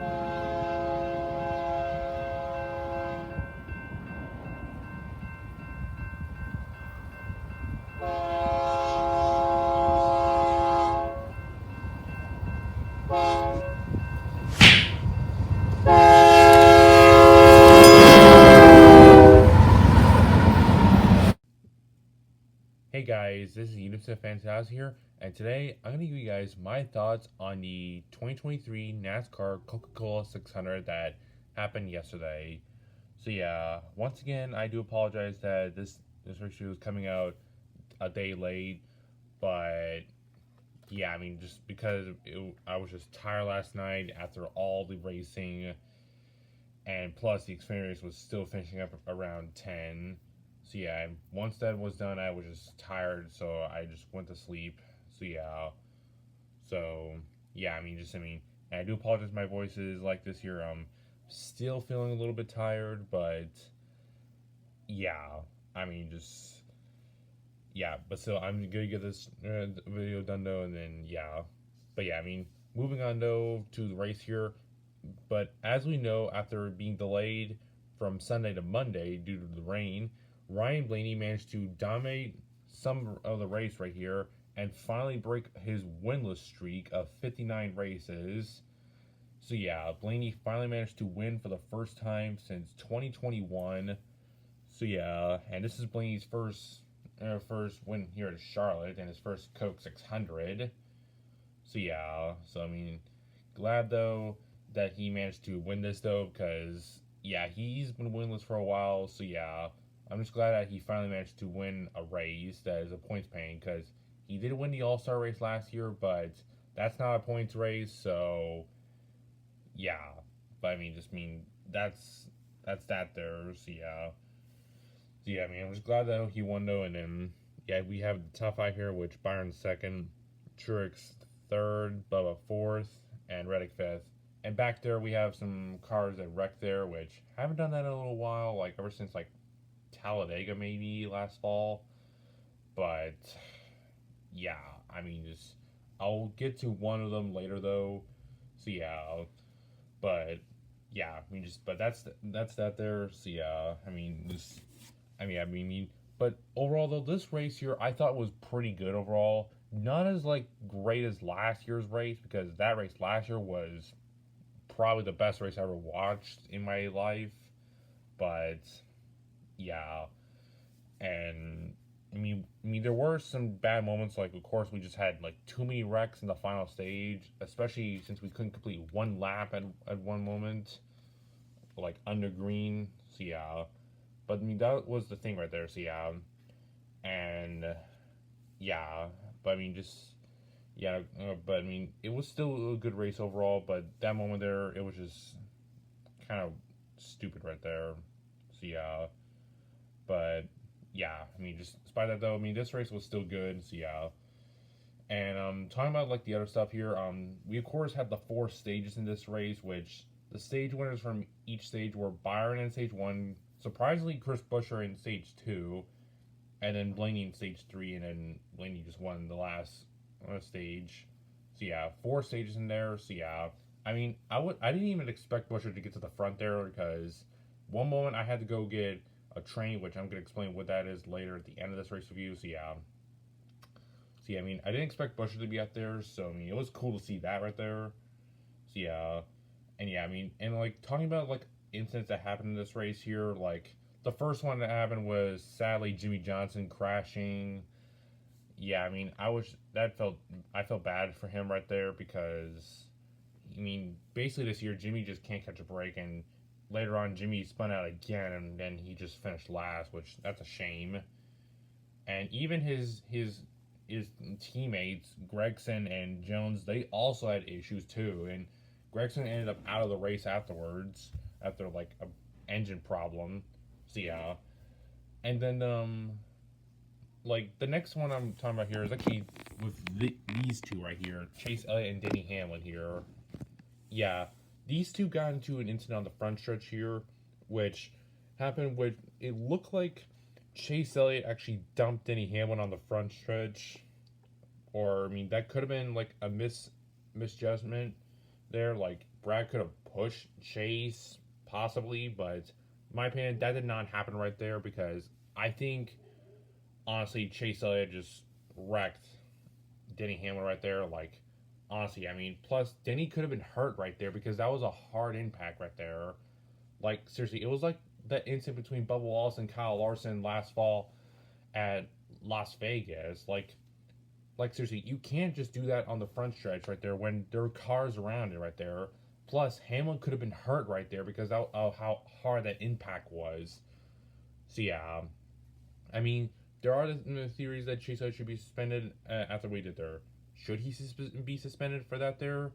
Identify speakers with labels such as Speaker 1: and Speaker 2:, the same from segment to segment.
Speaker 1: Hey guys, this is Unison Fantastic here, and today I'm going to give you guys my thoughts on the 2023 NASCAR Coca Cola 600 that happened yesterday. So yeah, once again, I do apologize that this review is coming out a day late, but yeah, I mean just because I was just tired last night after all the racing, and plus the experience was still finishing up around 10. So yeah, once that was done, I was just tired, so I just went to sleep. So yeah, so yeah, I do apologize. My voice is like this year. I'm still feeling a little bit tired, but yeah, I mean just yeah, but still, I'm gonna get this video done though, and then yeah, but yeah, moving on though to the race here. But as we know, after being delayed from Sunday to Monday due to the rain, Ryan Blaney managed to dominate some of the race right here and finally break his winless streak of 59 races. So yeah, Blaney finally managed to win for the first time since 2021. So yeah, and this is Blaney's first win here at Charlotte and his first Coke 600. So yeah, glad though that he managed to win this though, because yeah, he's been winless for a while. So yeah, I'm just glad that he finally managed to win a race that is a points paying, because he did win the All Star race last year, but that's not a points race. So yeah, but that's that there. I'm just glad that he won though, and then yeah, we have the top five here, which Byron's second, Truex third, Bubba fourth, and Reddick fifth. And back there we have some cars that wrecked there, which haven't done that in a little while, like ever since like Talladega maybe last fall. But yeah, just I'll get to one of them later though. So yeah, but yeah, but that's that there. So yeah, but overall though, this race here I thought was pretty good overall. Not as like great as last year's race, because that race last year was probably the best race I ever watched in my life. But yeah, and there were some bad moments. Like of course we just had like too many wrecks in the final stage, especially since we couldn't complete one lap at one moment, like under green. So yeah, but that was the thing right there. So yeah, and yeah, but just yeah, but it was still a good race overall. But that moment there, it was just kind of stupid right there. So yeah, but yeah, just despite that though, this race was still good. So yeah, and talking about like the other stuff here, we of course had the four stages in this race, which the stage winners from each stage were Byron in stage one, surprisingly Chris Buescher in stage two, and then Blaney in stage three, and then Blaney just won the last stage. So yeah, four stages in there. So yeah, I didn't even expect Buescher to get to the front there, because one moment I had to go get a train, which I'm gonna explain what that is later at the end of this race review. So yeah, I didn't expect Buescher to be out there. So it was cool to see that right there. So yeah, and yeah, and like talking about like incidents that happened in this race here, like the first one that happened was sadly Jimmy Johnson crashing. Yeah, I felt bad for him right there, because basically this year Jimmy just can't catch a break, and later on Jimmy spun out again, and then he just finished last, which that's a shame. And even his teammates Gregson and Jones, they also had issues too, and Gregson ended up out of the race afterwards after like a engine problem. So yeah, and then like the next one I'm talking about here is actually with these two right here, Chase Elliott and Denny Hamlin here. Yeah, these two got into an incident on the front stretch here, which happened with it looked like Chase Elliott actually dumped Denny Hamlin on the front stretch, or that could have been like a misjudgment, there. Like Brad could have pushed Chase possibly, but in my opinion, that did not happen right there because I think honestly Chase Elliott just wrecked Denny Hamlin right there. Like honestly, I mean, plus Denny could have been hurt right there because that was a hard impact right there. Like seriously, it was like that incident between Bubba Wallace and Kyle Larson last fall at Las Vegas. Like seriously, you can't just do that on the front stretch right there when there are cars around it right there. Plus, Hamlin could have been hurt right there because of how hard that impact was. So yeah, I mean, there are the theories that Chase Elliott should be suspended after we did there. Should he be suspended for that there?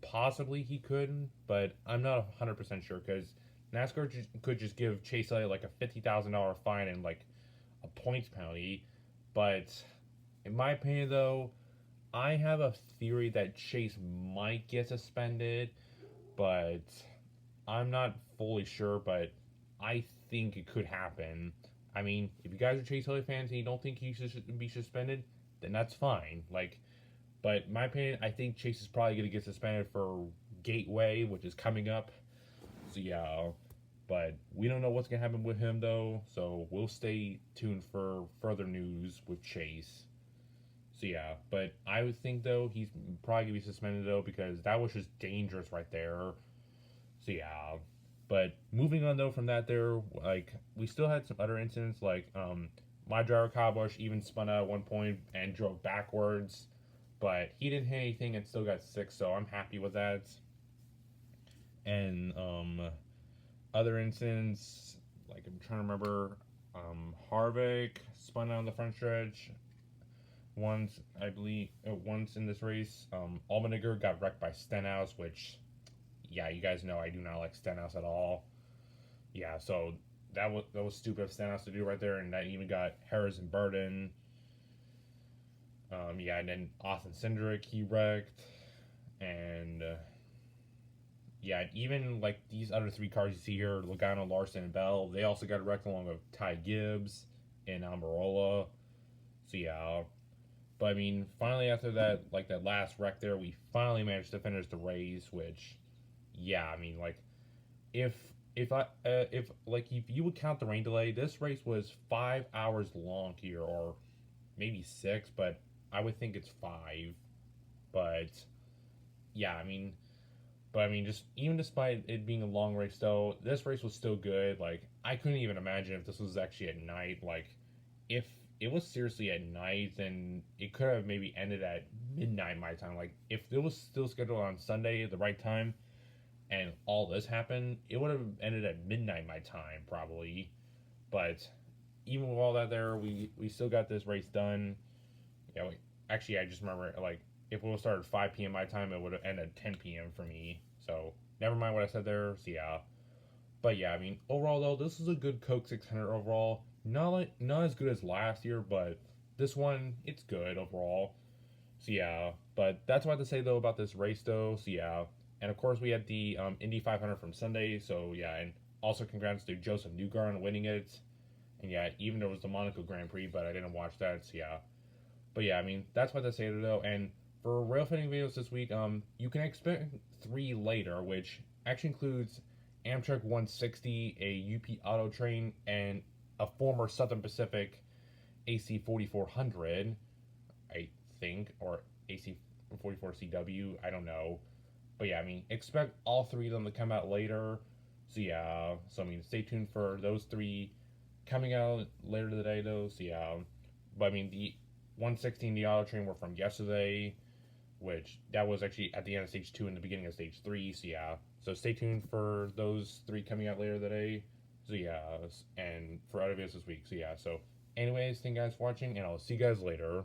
Speaker 1: Possibly he could, but I'm not 100% sure because NASCAR could just give Chase Elliott like a $50,000 fine and like a points penalty. But in my opinion, though, I have a theory that Chase might get suspended, but I'm not fully sure. But I think it could happen. I mean, if you guys are Chase Elliott fans and you don't think he should be suspended, then that's fine. Like, but in my opinion, I think Chase is probably going to get suspended for Gateway, which is coming up. So yeah, but we don't know what's going to happen with him though. So we'll stay tuned for further news with Chase. So yeah, but I would think though he's probably gonna be suspended though because that was just dangerous right there. So yeah, but moving on though from that there, like we still had some other incidents like my driver Kyle Busch even spun out at one point and drove backwards, but he didn't hit anything and still got six, so I'm happy with that. And other incidents like I'm trying to remember, Harvick spun out on the front stretch once, I believe, once in this race. Allmendinger got wrecked by Stenhouse, which, yeah, you guys know I do not like Stenhouse at all. Yeah, so that was stupid of Stenhouse to do right there, and that even got Harris and Burden. Yeah, and then Austin Cindric he wrecked, and yeah, even like these other three cars you see here, Logano, Larson, and Bell, they also got wrecked along with Ty Gibbs and Almirola. So yeah, but I mean, finally after that, like that last wreck there, we finally managed to finish the race. Which, yeah, I mean, like if if you would count the rain delay, this race was 5 hours long here, or maybe six, but I would think it's five. But yeah, I mean, just even despite it being a long race, though, this race was still good. Like I couldn't even imagine if this was actually at night. Like if it was seriously at night, then it could have maybe ended at midnight my time. Like if it was still scheduled on Sunday at the right time, and all this happened, it would have ended at midnight my time probably. But even with all that there, we still got this race done. Yeah, actually, I just remember like if it would have started at 5 p.m. my time, it would have ended at 10 p.m. for me. So never mind what I said there. So yeah, but yeah, I mean overall though, this is a good Coke 600 overall. Not as good as last year, but this one it's good overall. So yeah, but that's what I have to say though about this race though. So yeah, and of course we had the Indy 500 from Sunday. So yeah, and also congrats to Joseph Newgarden on winning it. And yeah, even there was the Monaco Grand Prix, but I didn't watch that. So yeah, but yeah, I mean that's what I have to say though. And for rail fitting videos this week, you can expect three later, which actually includes Amtrak 160, a UP Auto Train, and a former Southern Pacific AC 4400. I think, or AC 44 CW. I don't know, but yeah, I mean, expect all three of them to come out later. So yeah, so I mean, stay tuned for those three coming out later today, though. So yeah, but I mean, the 116 the auto train were from yesterday, which that was actually at the end of stage two and the beginning of stage three. So yeah, so stay tuned for those three coming out later today. So yeah, and for other videos this week. So yeah, so anyways, thank you guys for watching, and I'll see you guys later.